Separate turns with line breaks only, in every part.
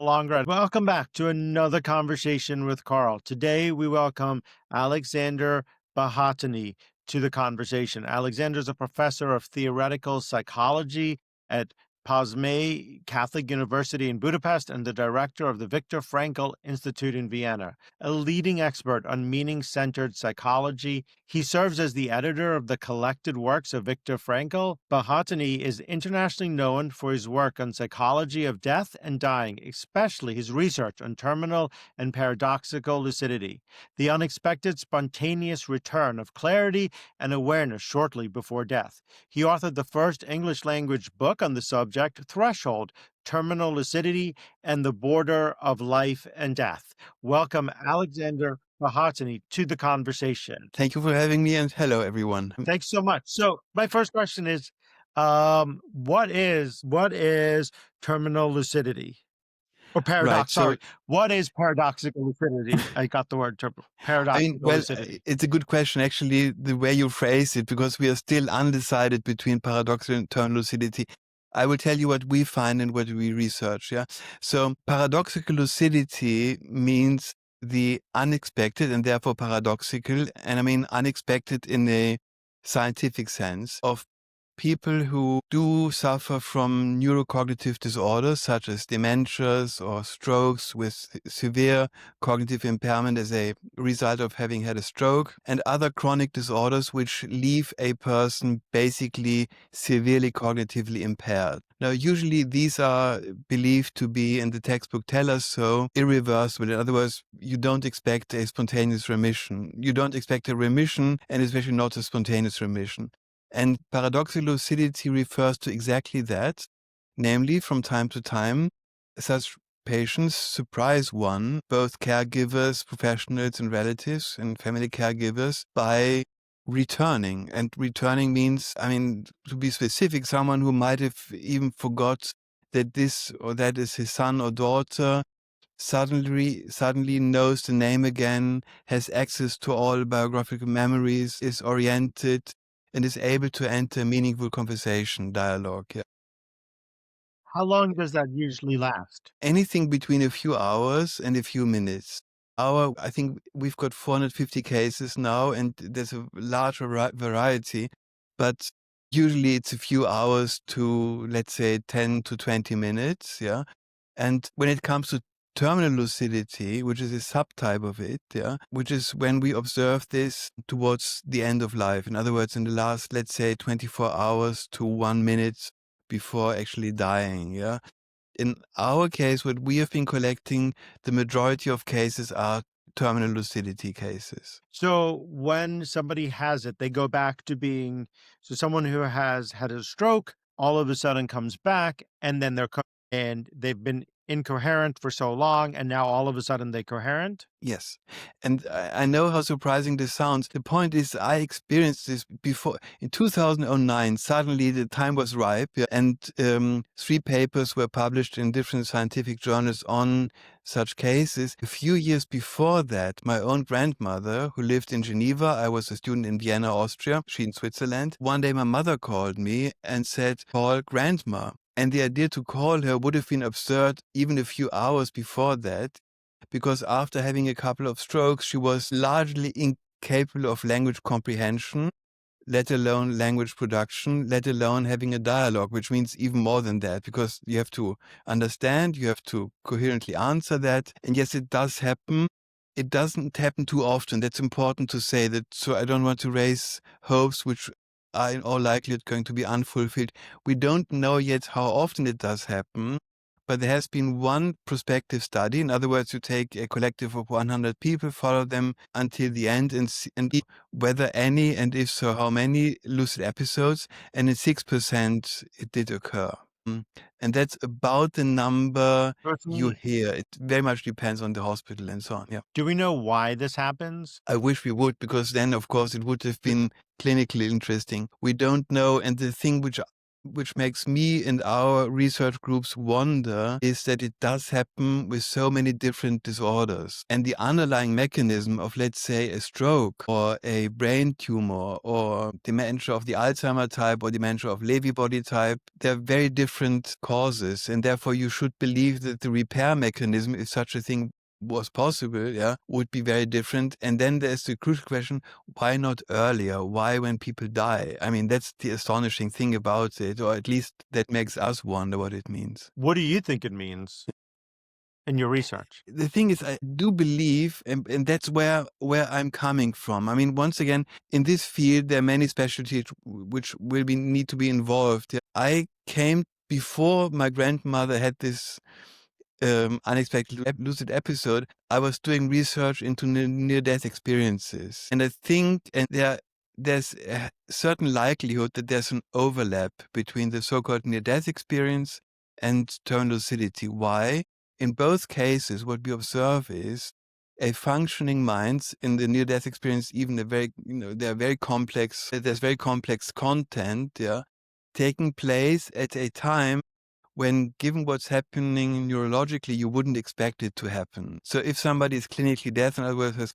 Longer. Welcome back to another conversation with Carl. Today, we welcome Alexander Batthyany to the conversation. Alexander is a professor of theoretical psychology at Pázmány Catholic University in Budapest and the director of the Viktor Frankl Institute in Vienna. A leading expert on meaning-centered psychology, he serves as the editor of the collected works of Viktor Frankl. Batthyany is internationally known for his work on psychology of death and dying, especially his research on terminal and paradoxical lucidity, the unexpected spontaneous return of clarity and awareness shortly before death. He authored the first English-language book on the subject, Threshold, Terminal Lucidity, and the Border of Life and Death. Welcome, Alexander Batthyany, to the conversation.
Thank you for having me, and hello, everyone.
Thanks so much. So my first question is, what is terminal lucidity? Or
Right.
paradox, sorry. What is paradoxical lucidity? I got the word paradoxical lucidity.
It's a good question, actually, the way you phrase it, because we are still undecided between paradoxical and terminal lucidity. I will tell you what we find and what we research. Yeah. So paradoxical lucidity means the unexpected and therefore paradoxical. And I mean unexpected in a scientific sense of people who do suffer from neurocognitive disorders such as dementias or strokes with severe cognitive impairment as a result of having had a stroke, and other chronic disorders which leave a person basically severely cognitively impaired. Now, usually these are believed to be, and the textbook tell us so, irreversible. In other words, you don't expect a spontaneous remission. You don't expect a remission, and especially not a spontaneous remission. And paradoxical lucidity refers to exactly that, namely, from time to time, such patients surprise one, both caregivers, professionals and relatives and family caregivers, by returning. And returning means, I mean, to be specific, someone who might have even forgot that this or that is his son or daughter, suddenly knows the name again, has access to all biographical memories, is oriented, and is able to enter meaningful conversation, dialogue. Yeah.
How long does that usually last?
Anything between a few hours and a few minutes. I think we've got 450 cases now, and there's a large variety, but usually it's a few hours to, let's say, 10 to 20 minutes. Yeah. And when it comes to terminal lucidity, which is a subtype of it, yeah, which is when we observe this towards the end of life. In other words, in the last, let's say, 24 hours to 1 minute before actually dying, yeah. In our case, what we have been collecting, the majority of cases are terminal lucidity cases.
So when somebody has it, they go back to being, so someone who has had a stroke all of a sudden comes back, and then and they've been incoherent for so long, and now all of a sudden they're coherent?
Yes. And I know how surprising this sounds. The point is, I experienced this before. In 2009, suddenly the time was ripe, yeah, and 3 papers were published in different scientific journals on such cases. A few years before that, my own grandmother, who lived in Geneva, I was a student in Vienna, Austria, she in Switzerland. One day my mother called me and said, "Call grandma." And the idea to call her would have been absurd even a few hours before that, because after having a couple of strokes, she was largely incapable of language comprehension, let alone language production, let alone having a dialogue, which means even more than that, because you have to understand, you have to coherently answer that. And yes, it does happen. It doesn't happen too often. That's important to say that. So I don't want to raise hopes which are in all likelihood going to be unfulfilled. We don't know yet how often it does happen. But there has been one prospective study. In other words, you take a collective of 100 people, follow them until the end, and see whether any, and if so, how many lucid episodes. And in 6%, it did occur. And that's about the number you hear. It very much depends on the hospital and so on. Yeah.
Do we know why this happens?
I wish we would, because then, of course, it would have been clinically interesting. We don't know. And the thing which which makes me and our research groups wonder is that it does happen with so many different disorders. And the underlying mechanism of, let's say, a stroke or a brain tumor or dementia of the Alzheimer type or dementia of Lewy body type, they're very different causes. And therefore, you should believe that the repair mechanism, if such a thing was possible, would be very different. And then there's the crucial question, why not earlier? Why when people die? I mean, that's the astonishing thing about it, or at least that makes us wonder what it means.
What do you think it means in your research?
The thing is, I do believe, and that's where I'm coming from. I mean, once again, in this field, there are many specialties which will need to be involved. I came before my grandmother had this unexpected lucid episode. I was doing research into near-death experiences. And I think there's a certain likelihood that there's an overlap between the so-called near-death experience and terminal lucidity. Why? In both cases, what we observe is a functioning mind in the near-death experience, even they're very complex, there's very complex content, taking place at a time when, given what's happening neurologically, you wouldn't expect it to happen. So if somebody is clinically dead, in other words, has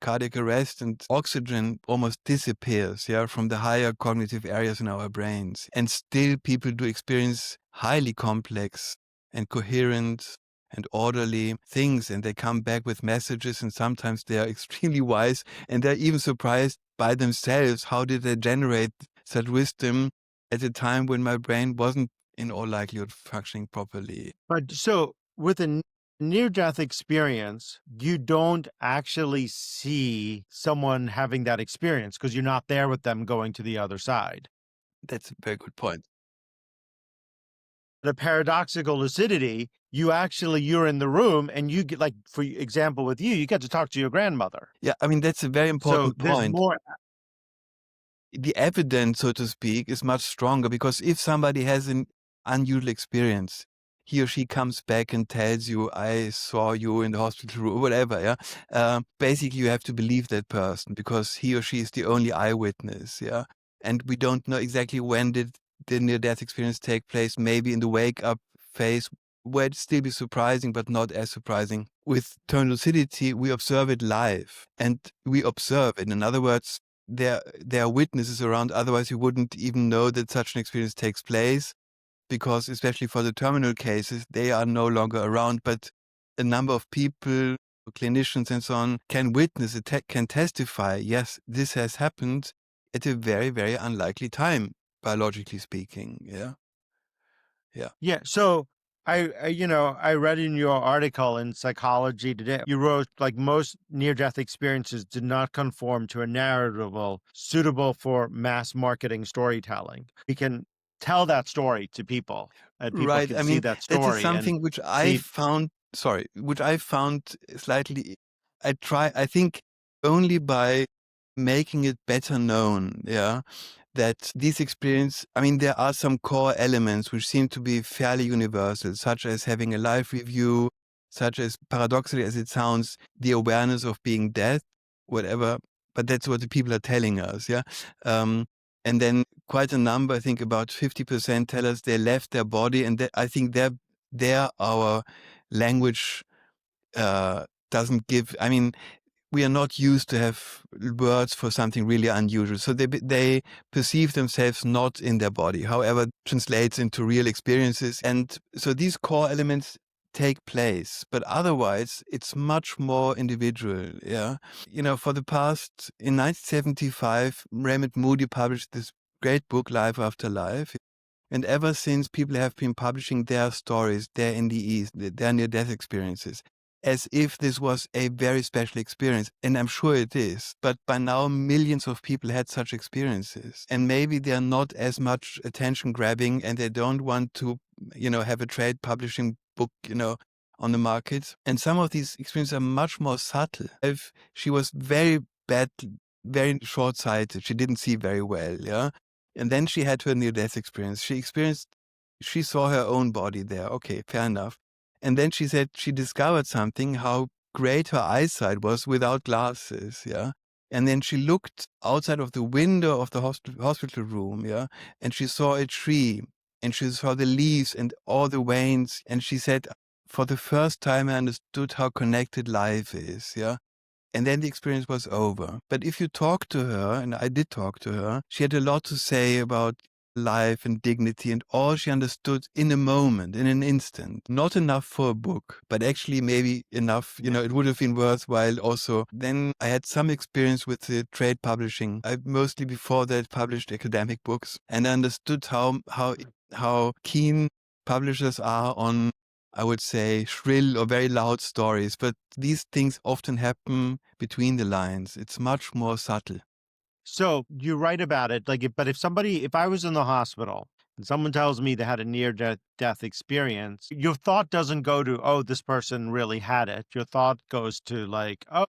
cardiac arrest and oxygen almost disappears, from the higher cognitive areas in our brains. And still people do experience highly complex and coherent and orderly things, and they come back with messages, and sometimes they are extremely wise, and they're even surprised by themselves. How did they generate such wisdom at a time when my brain wasn't in all likelihood functioning properly?
But so with a near-death experience, you don't actually see someone having that experience because you're not there with them going to the other side.
That's a very good point.
The paradoxical lucidity, you're in the room and you get, like, for example, with you get to talk to your grandmother.
Yeah, I mean, that's a very
So
important
there's
point.
more.
The evidence, so to speak, is much stronger, because if somebody has an unusual experience, he or she comes back and tells you, I saw you in the hospital room, or whatever, basically you have to believe that person because he or she is the only eyewitness, and we don't know exactly when did the near-death experience take place, maybe in the wake-up phase, where it'd still be surprising, but not as surprising. With terminal lucidity, we observe it live, and we observe it. In other words, there are witnesses around, otherwise you wouldn't even know that such an experience takes place, because especially for the terminal cases, they are no longer around, but a number of people, clinicians and so on, can witness it, can testify, yes, this has happened at a very, very unlikely time, biologically speaking.
Yeah. So I read in your article in Psychology Today, you wrote, like, most near-death experiences did not conform to a narrative suitable for mass marketing storytelling. We can tell that story to people, and people
Right.
can
I
see
mean,
that
that is
story and
something which I
see.
found, slightly, I think only by making it better known, that these experience, I mean, there are some core elements which seem to be fairly universal, such as having a life review, such as, paradoxically as it sounds, the awareness of being dead, whatever, but that's what the people are telling us, and then quite a number, I think about 50%, tell us they left their body, and I think they're our language doesn't give. I mean, we are not used to have words for something really unusual. So they perceive themselves not in their body, however, translates into real experiences. And so these core elements take place, but otherwise it's much more individual. For the past, in 1975, Raymond Moody published this great book, Life After Life. And ever since, people have been publishing their stories, their NDEs, their near-death experiences, as if this was a very special experience. And I'm sure it is. But by now, millions of people had such experiences. And maybe they're not as much attention grabbing, and they don't want to, have a trade publishing book, on the market. And some of these experiences are much more subtle. She was very bad, very short-sighted. She didn't see very well, and then she had her near-death experience. She saw her own body there. Okay, fair enough. And then she said she discovered something, how great her eyesight was without glasses, And then she looked outside of the window of the hospital room, yeah, and she saw a tree, and she saw the leaves and all the veins, and she said, for the first time I understood how connected life is, yeah. And then the experience was over. But if you talk to her, and I did talk to her, she had a lot to say about life and dignity, and all she understood in a moment, in an instant. Not enough for a book, but actually maybe enough, it would have been worthwhile also. Then I had some experience with the trade publishing. I mostly before that published academic books, and I understood how keen publishers are on, I would say, shrill or very loud stories, but these things often happen between the lines. It's much more subtle.
So you write about it, like, if I was in the hospital and someone tells me they had a near death experience, your thought doesn't go to, oh, this person really had it. Your thought goes to, like, oh,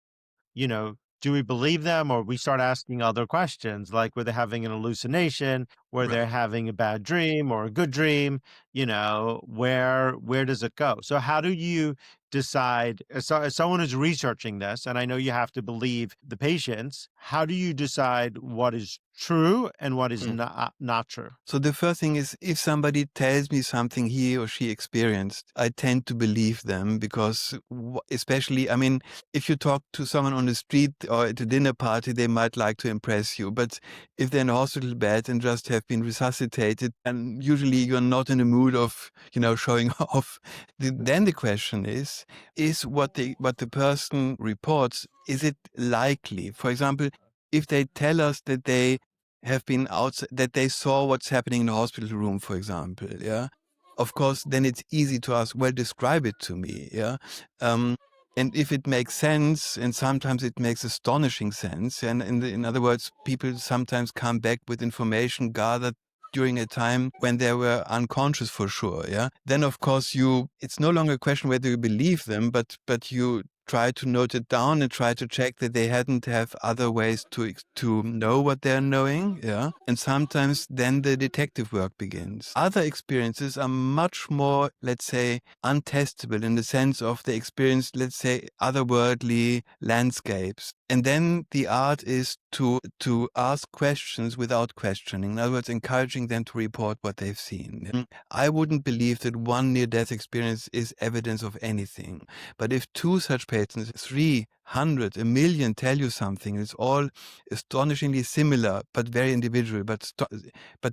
do we believe them? Or we start asking other questions, like, were they having an hallucination? Were they
Right.
having a bad dream or a good dream? Where does it go? So how do you decide, as someone who's researching this, and I know you have to believe the patients, how do you decide what is true and what is not true?
So the first thing is, if somebody tells me something he or she experienced, I tend to believe them because especially, I mean, if you talk to someone on the street or at a dinner party, they might like to impress you. But if they're in a hospital bed and just have been resuscitated, and usually you're not in the mood of, showing off, then the question is what the person reports, is it likely? For example, if they tell us that they have been out, that they saw what's happening in the hospital room, for example, yeah, of course, then it's easy to ask, well, describe it to me, yeah. Um, and if it makes sense, and sometimes it makes astonishing sense, and in other words, people sometimes come back with information gathered during a time when they were unconscious for sure, yeah, then of course it's no longer a question whether you believe them, but you try to note it down and try to check that they hadn't have other ways to know what they're knowing, yeah. And sometimes then the detective work begins. Other experiences are much more, let's say, untestable in the sense of they experience, let's say, otherworldly landscapes. And then the art is to ask questions without questioning. In other words, encouraging them to report what they've seen. I wouldn't believe that one near-death experience is evidence of anything. But if two such patients, 300, a million tell you something, it's all astonishingly similar, but very individual, but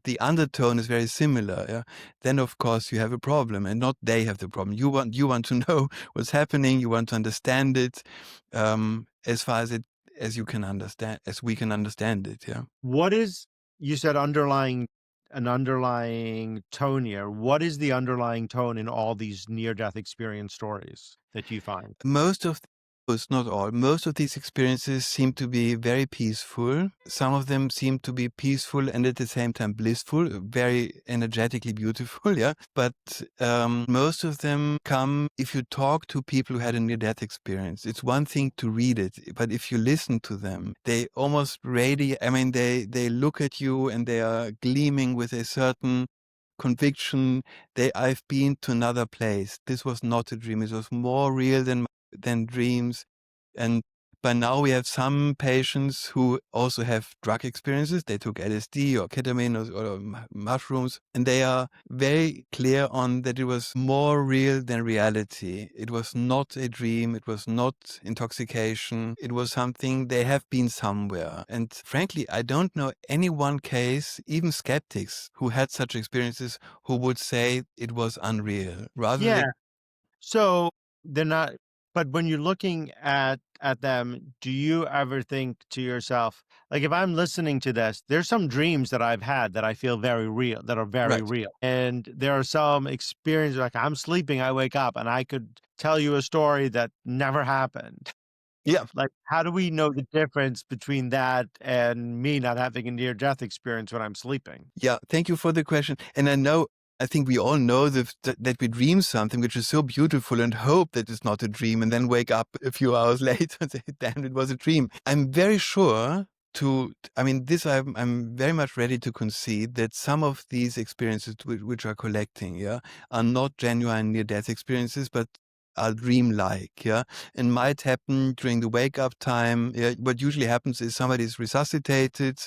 the undertone is very similar, yeah, then of course you have a problem, and not they have the problem. You want to know what's happening, you want to understand it, as far as you can understand, as we can understand it, yeah.
What is, you said an underlying tone here. What is the underlying tone in all these near-death experience stories that you find?
Most of not all. Most of these experiences seem to be very peaceful. Some of them seem to be peaceful and at the same time blissful, very energetically beautiful, yeah. But most of them come if you talk to people who had a near-death experience. It's one thing to read it, but if you listen to them, they almost radiate. I mean, they look at you and they are gleaming with a certain conviction. I've been to another place. This was not a dream. It was more real than dreams. And by now we have some patients who also have drug experiences. They took LSD or ketamine or mushrooms, and they are very clear on that it was more real than reality. It was not a dream. It was not intoxication. It was something, they have been somewhere. And frankly, I don't know any one case, even skeptics who had such experiences, who would say it was unreal. Rather,
Yeah. So they're not, but when you're looking at them, do you ever think to yourself, like, if I'm listening to this, there's some dreams that I've had that I feel very real, that are very
right.
real. And there are some experiences, like, I'm sleeping, I wake up and I could tell you a story that never happened.
Yeah.
Like, how do we know the difference between that and me not having a near death experience when I'm sleeping?
Yeah, thank you for the question. And I think we all know that we dream something which is so beautiful and hope that it's not a dream, and then wake up a few hours later and say, damn, it was a dream. I'm very sure I'm very much ready to concede that some of these experiences which are collecting, yeah, are not genuine near-death experiences, but are dreamlike, yeah, and might happen during the wake-up time. Yeah, what usually happens is somebody is resuscitated,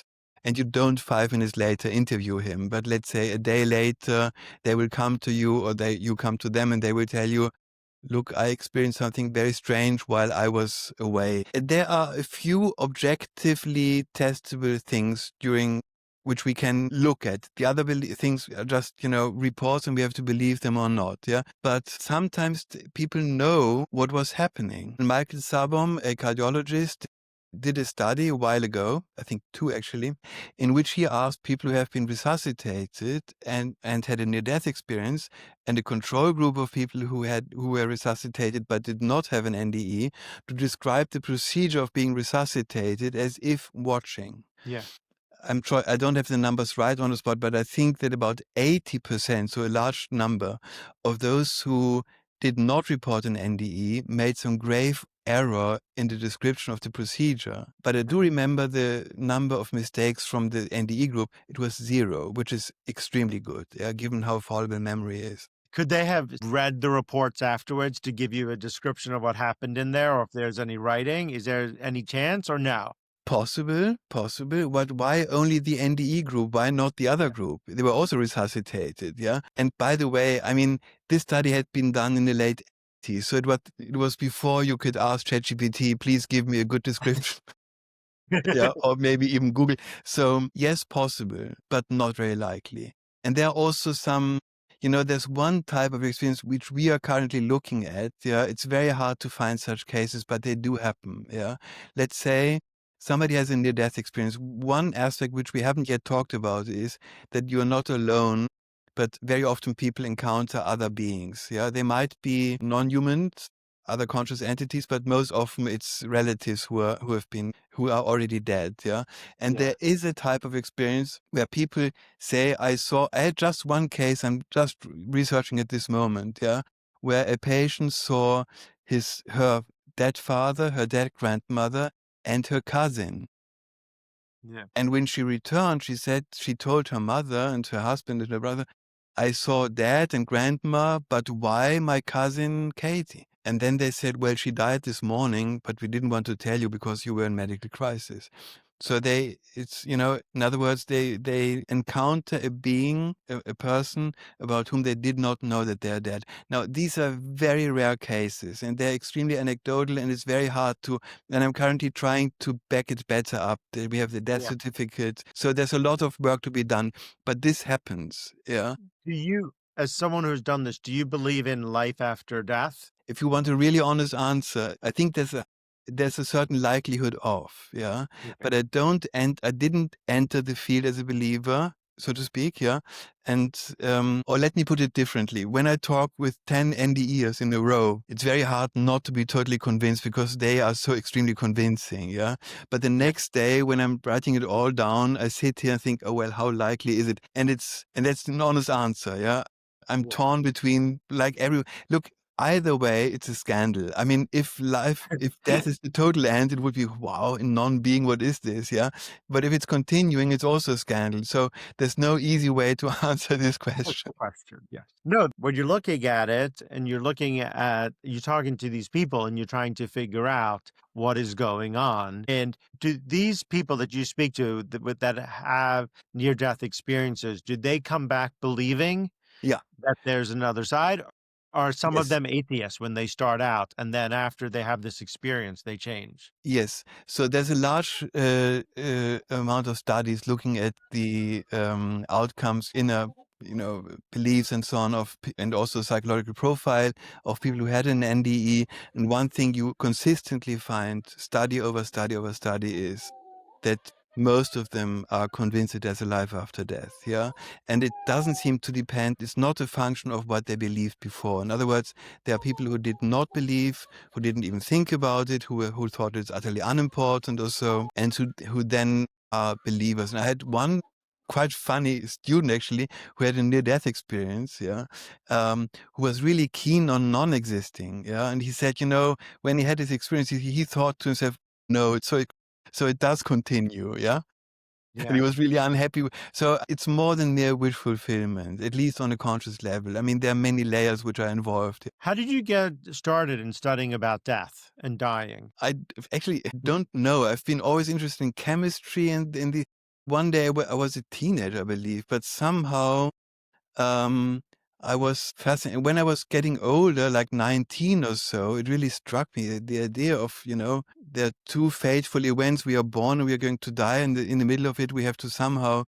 and you don't 5 minutes later interview him. But let's say a day later, they will come to you, or you come to them, and they will tell you, look, I experienced something very strange while I was away. There are a few objectively testable things during which we can look at. The other things are just, reports, and we have to believe them or not. Yeah. But sometimes people know what was happening. Michael Sabom, a cardiologist, did a study a while ago, I think 2 actually, in which he asked people who have been resuscitated and had a near-death experience, and a control group of people who were resuscitated but did not have an NDE, to describe the procedure of being resuscitated as if watching.
Yeah.
I don't have the numbers right on the spot, but I think that about 80%, so a large number, of those who did not report an NDE made some grave error in the description of the procedure. But I do remember the number of mistakes from the NDE group. It was 0, which is extremely good, given how fallible memory is.
Could they have read the reports afterwards to give you a description of what happened in there, or if there's any writing? Is there any chance, or no?
Possible, but why only the NDE group? Why not the other group? They were also resuscitated, yeah? And by the way, I mean, this study had been done in the late 80s, so it was before you could ask ChatGPT, please give me a good description, yeah, or maybe even Google. So yes, possible, but not very likely. And there are also some, there's one type of experience which we are currently looking at, yeah? It's very hard to find such cases, but they do happen, yeah? Let's say somebody has a near-death experience. One aspect which we haven't yet talked about is that you're not alone, but very often people encounter other beings. Yeah, they might be non-humans, other conscious entities, but most often it's relatives who are already dead. Yeah, and
Yeah.
there is a type of experience where people say, I had just one case. I'm just researching at this moment. Yeah, where a patient saw her dead father, her dead grandmother, and her cousin.
Yeah.
And when she returned, she told her mother and her husband and her brother, I saw dad and grandma, but why my cousin Katie? And then they said, well, she died this morning, but we didn't want to tell you because you were in medical crisis. So in other words, they encounter a being, a person about whom they did not know that they're dead. Now, these are very rare cases, and they're extremely anecdotal, and it's very hard and I'm currently trying to back it better up. We have the death
Yeah.
certificate. So there's a lot of work to be done, but this happens. Yeah.
Do you, as someone who's done this, do you believe in life after death?
If you want a really honest answer, I think there's a certain likelihood of, yeah.
Okay.
But I didn't enter the field as a believer, so to speak, yeah. And or let me put it differently. When I talk with 10 NDEs in a row, it's very hard not to be totally convinced because they are so extremely convincing, yeah. But the
Yeah.
next day when I'm writing it all down, I sit here and think, oh well, how likely is it? And that's an honest answer, yeah. I'm
Yeah.
torn between look, either way, it's a scandal. I mean, if death is the total end, it would be, wow, in non-being, what is this? Yeah. But if it's continuing, it's also a scandal. So there's no easy way to answer this
Good
question.
question. Yes. No, when you're looking at it and you're talking to these people and you're trying to figure out what is going on. And do these people that you speak to that have near-death experiences, do they come back believing
Yeah.
that there's another side? Are some of
Yes.
them atheists when they start out, and then after they have this experience, they change?
Yes. So there's a large amount of studies looking at the outcomes, inner, beliefs and so on and also psychological profile of people who had an NDE. And one thing you consistently find, study over study over study, is that most of them are convinced that there's a life after death. Yeah. And it doesn't seem to depend. It's not a function of what they believed before. In other words, there are people who did not believe, who didn't even think about it, who thought it's utterly unimportant or so, and who then are believers. And I had one quite funny student actually who had a near-death experience, yeah, who was really keen on non-existing, yeah. And he said, when he had this experience, he thought to himself, no, so it does continue, yeah. And
Yeah.
he was really unhappy. So it's more than mere wish fulfillment, at least on a conscious level. I mean, there are many layers which are involved.
How did you get started in studying about death and dying?
Actually don't know. I've been always interested in chemistry, and in the one day I was a teenager, I believe, but somehow um, I was fascinated. When I was getting older, like 19 or so, it really struck me the idea of, there are two fateful events. We are born and we are going to die, and in the middle of it, we have to somehow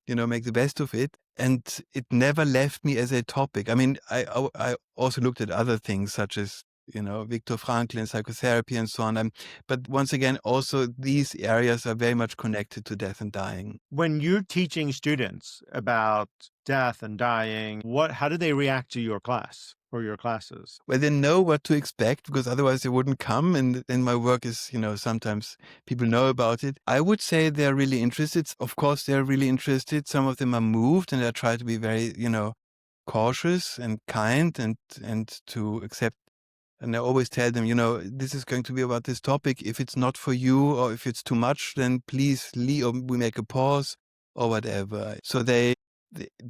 make the best of it. And it never left me as a topic. I mean, I also looked at other things such as, Viktor Frankl and psychotherapy and so on. But once again, also these areas are very much connected to death and dying.
When you're teaching students about death and dying, how do they react to your class or your classes?
Well, they know what to expect because otherwise they wouldn't come. And then my work is, sometimes people know about it. I would say they're really interested. Of course, they're really interested. Some of them are moved, and I try to be very, cautious and kind and to accept. And I always tell them, this is going to be about this topic. If it's not for you or if it's too much, then please leave, or we make a pause or whatever. So they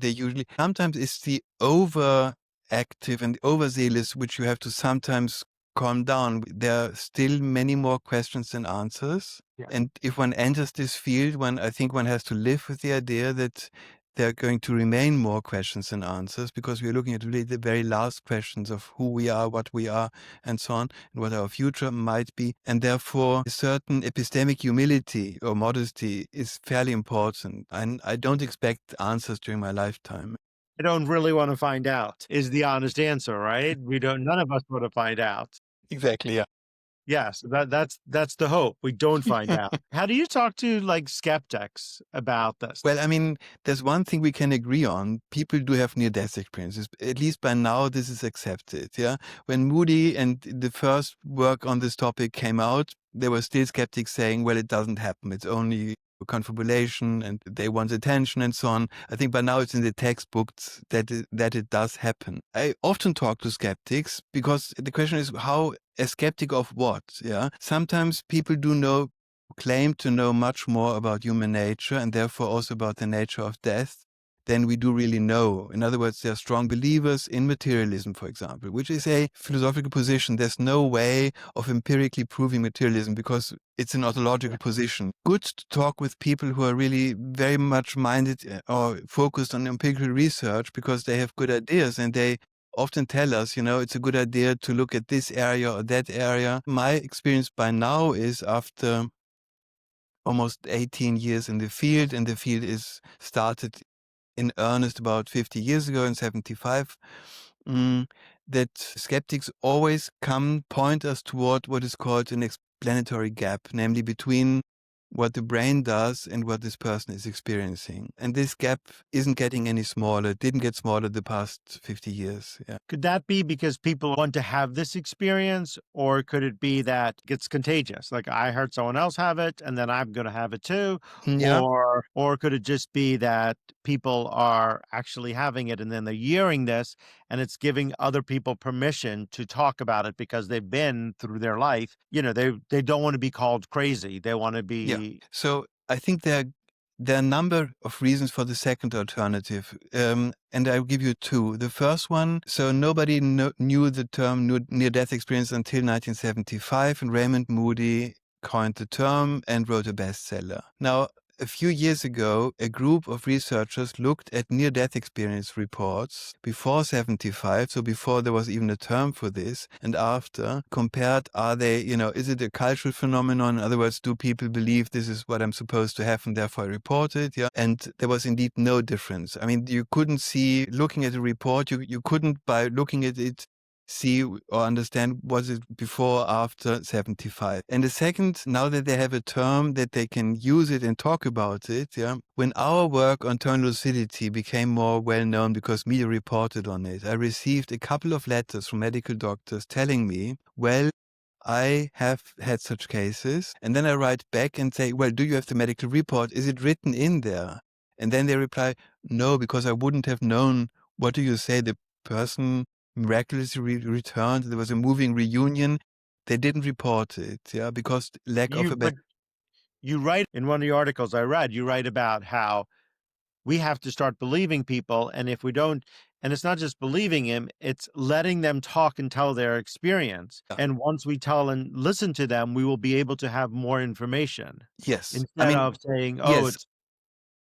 usually, sometimes it's the overactive and overzealous, which you have to sometimes calm down. There are still many more questions than answers.
Yeah.
And if one enters this field, I think one has to live with the idea that there are going to remain more questions than answers, because we're looking at really the very last questions of who we are, what we are, and so on, and what our future might be. And therefore, a certain epistemic humility or modesty is fairly important. And I don't expect answers during my lifetime.
I don't really want to find out is the honest answer, right? None of us want to find out.
Exactly, yeah.
Yes, that's the hope. We don't find out. How do you talk to like skeptics about this?
Well, I mean, there's one thing we can agree on. People do have near-death experiences. At least by now, this is accepted. Yeah. When Moody and the first work on this topic came out, there were still skeptics saying, well, it doesn't happen. It's only confabulation and they want attention and so on. I think by now it's in the textbooks that it does happen. I often talk to skeptics because the question is, how a skeptic of what? Yeah. Sometimes people claim to know much more about human nature and therefore also about the nature of death than we do really know. In other words, they're strong believers in materialism, for example, which is a philosophical position. There's no way of empirically proving materialism because it's an ontological position. Good to talk with people who are really very much minded or focused on empirical research because they have good ideas, and they often tell us, it's a good idea to look at this area or that area. My experience by now is, after almost 18 years in the field, and the field is started in earnest about 50 years ago in 75, that skeptics always point us toward what is called an explanatory gap, namely between what the brain does and what this person is experiencing. And this gap isn't getting any smaller. It didn't get smaller the past 50 years. Yeah.
Could that be because people want to have this experience, or could it be that it's contagious? Like I heard someone else have it and then I'm going to have it too.
Yeah.
Or could it just be that people are actually having it and then they're hearing this and it's giving other people permission to talk about it because they've been through their life. They don't want to be called crazy. They want to
Yeah.
be.
So I think there are a number of reasons for the second alternative, and I'll give you two. The first one, so nobody knew the term near-death experience until 1975, and Raymond Moody coined the term and wrote a bestseller. Now, a few years ago, a group of researchers looked at near-death experience reports before 75, so before there was even a term for this, and after, compared, is it a cultural phenomenon? In other words, do people believe this is what I'm supposed to have and therefore I report it? Yeah. And there was indeed no difference. I mean, you couldn't see, looking at a report, you couldn't, by looking at it, see or understand was it before or after 75. And the second, now that they have a term that they can use it and talk about it, yeah, when our work on terminal lucidity became more well known because media reported on it, I received a couple of letters from medical doctors telling me, well, I have had such cases. And then I write back and say, well, do you have the medical report? Is it written in there? And then they reply, no, because I wouldn't have known. What do you say? The person miraculously returned. There was a moving reunion. They didn't report it, yeah, because lack of
You
a
but
better.
You write in one of the articles I read, you write about how we have to start believing people. And if we don't, and it's not just believing him, it's letting them talk and tell their experience.
Yeah.
And once we tell and listen to them, we will be able to have more information
Yes. I
instead
mean,
of saying, oh,
yes.
it's,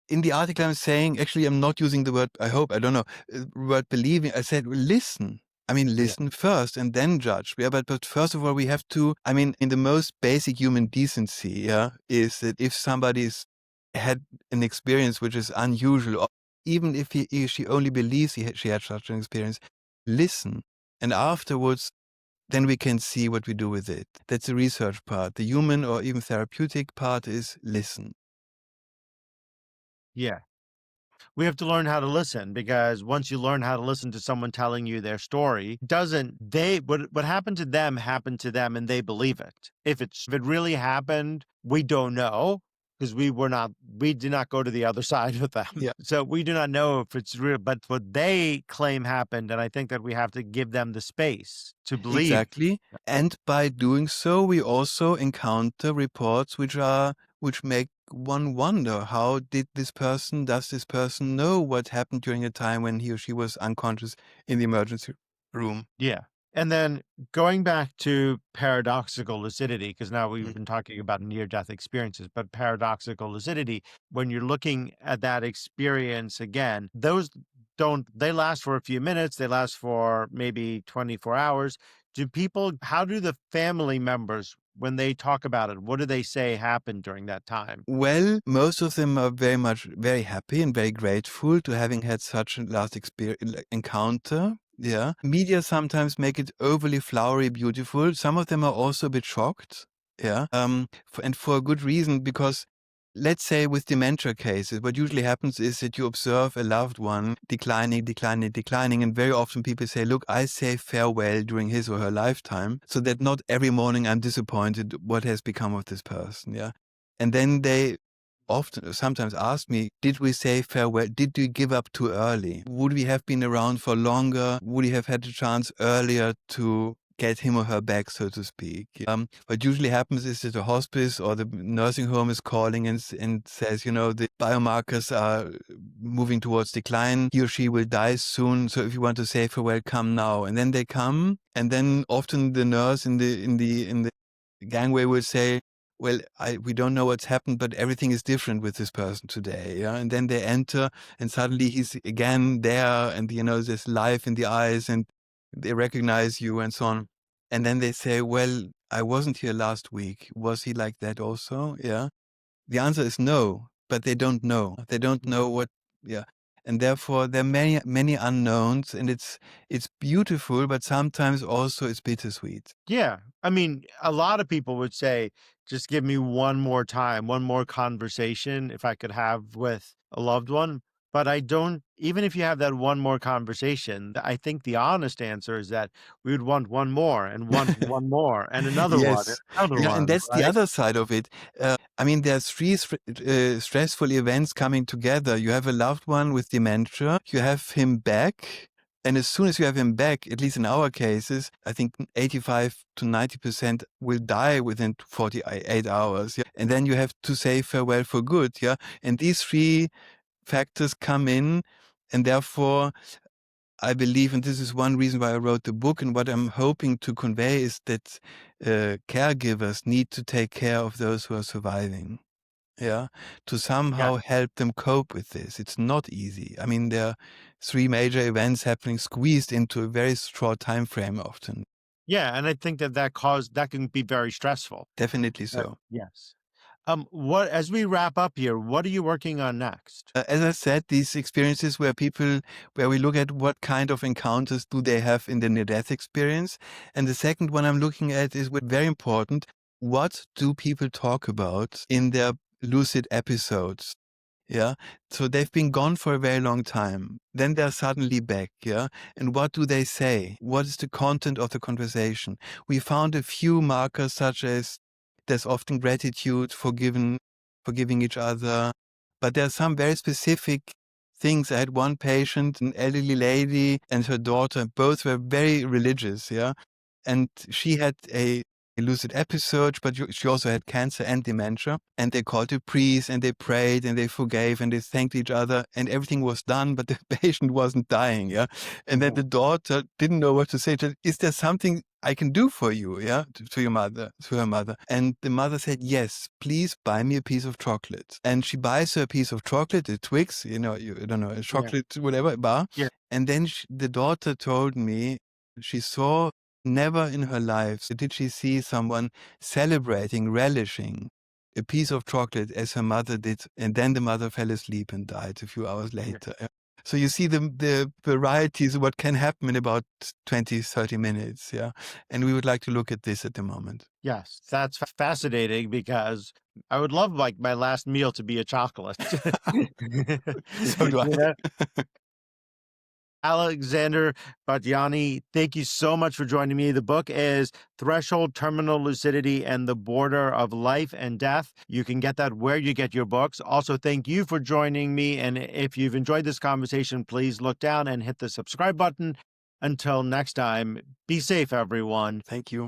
In the article, I'm saying, actually, I'm not using the word, I hope, I don't know, word believing. I said, listen. I mean,
yeah,
listen first and then judge. Yeah, but first of all, we have to, I mean, in the most basic human decency, yeah, is that if somebody's had an experience which is unusual, or even if he she only believes she had such an experience, listen. And afterwards, then we can see what we do with it. That's the research part. The human or even therapeutic part is listen.
yeah. We have to learn how to listen, because once you learn how to listen to someone telling you their story, doesn't they what happened to them and they believe it. If it really happened, we don't know, because we did not go to the other side with them.
Yeah.
So we do not know if it's real, but what they claim happened, and I think that we have to give them the space to believe.
Exactly. And by doing so, we also encounter reports which make one wonder, how does this person know what happened during a time when he or she was unconscious in the emergency room?
Yeah. And then going back to paradoxical lucidity, because now we've
Mm.
been talking about near death experiences, but paradoxical lucidity, when you're looking at that experience again, they last for a few minutes, they last for maybe 24 hours. How do the family members, when they talk about it, what do they say happened during that time?
Well, most of them are very happy and very grateful to having had such a last encounter. Yeah. Media sometimes make it overly flowery, beautiful. Some of them are also a bit shocked. Yeah. And for a good reason, because let's say with dementia cases, what usually happens is that you observe a loved one declining, declining, declining. And very often people say, look, I say farewell during his or her lifetime, so that not every morning I'm disappointed what has become of this person. Yeah. And then they sometimes ask me, did we say farewell? Did we give up too early? Would we have been around for longer? Would we have had a chance earlier to get him or her back, so to speak? What usually happens is that the hospice or the nursing home is calling and says, the biomarkers are moving towards decline. He or she will die soon. So if you want to say farewell, come now. And then they come, and then often the nurse in the gangway will say, well, we don't know what's happened, but everything is different with this person today. Yeah. And then they enter, and suddenly he's again there, and there's life in the eyes, and they recognize you and so on. And then they say, well, I wasn't here last week. Was he like that also? Yeah. The answer is no, but they don't know. They don't know what, yeah. And therefore there are many, many unknowns, and it's beautiful, but sometimes also it's bittersweet.
Yeah. I mean, a lot of people would say, just give me one more time, one more conversation if I could have with a loved one. But I don't, even if you have that one more conversation, I think the honest answer is that we would want one more and want one more and another one and
Yes.
another
Yeah, and
one,
that's the
right?
other side of it. I mean, there's three stressful events coming together. You have a loved one with dementia, you have him back, and as soon as you have him back, at least in our cases, I think 85 to 90% will die within 48 hours. Yeah? And then you have to say farewell for good. Yeah, and these three factors come in, and therefore I believe, and this is one reason why I wrote the book, and what I'm hoping to convey is that caregivers need to take care of those who are surviving. Yeah, to
Yeah.
somehow help them cope with this. It's not easy. I mean, there are three major events happening squeezed into a very short time frame often.
Yeah. And I think that can be very stressful.
Definitely so.
Yes. As we wrap up here, what are you working on next?
As I said, these experiences where we look at what kind of encounters do they have in the near-death experience. And the second one I'm looking at is very important. What do people talk about in their lucid episodes? Yeah. So they've been gone for a very long time. Then they're suddenly back. Yeah. And what do they say? What is the content of the conversation? We found a few markers such as there's often gratitude, forgiving each other. But there are some very specific things. I had one patient, an elderly lady and her daughter, both were very religious. Yeah. And she had a lucid episodes, but she also had cancer and dementia. And they called a priest and they prayed and they forgave and they thanked each other and everything was done, but the patient wasn't dying. Yeah. And then
Mhm.
the daughter didn't know what to say. She said, is there something I can do for you? Yeah. To your mother, to her mother. And the mother said, yes, please buy me a piece of chocolate. And she buys her a piece of chocolate, a Twix, you don't know, a
Yeah.
chocolate, whatever, bar.
Yeah.
And then the daughter told me she saw never in her life did she see someone celebrating, relishing a piece of chocolate as her mother did, and then the mother fell asleep and died a few hours
Yeah.
later. So you see the varieties of what can happen in about 20, 30 minutes, yeah? And we would like to look at this at the moment.
Yes, that's fascinating because I would love like my last meal to be a chocolate.
So do I.
You know? Alexander Batthyany, thank you so much for joining me. The book is Threshold, Terminal Lucidity, and the Border of Life and Death. You can get that where you get your books. Also, thank you for joining me. And if you've enjoyed this conversation, please look down and hit the subscribe button. Until next time, be safe, everyone.
Thank you.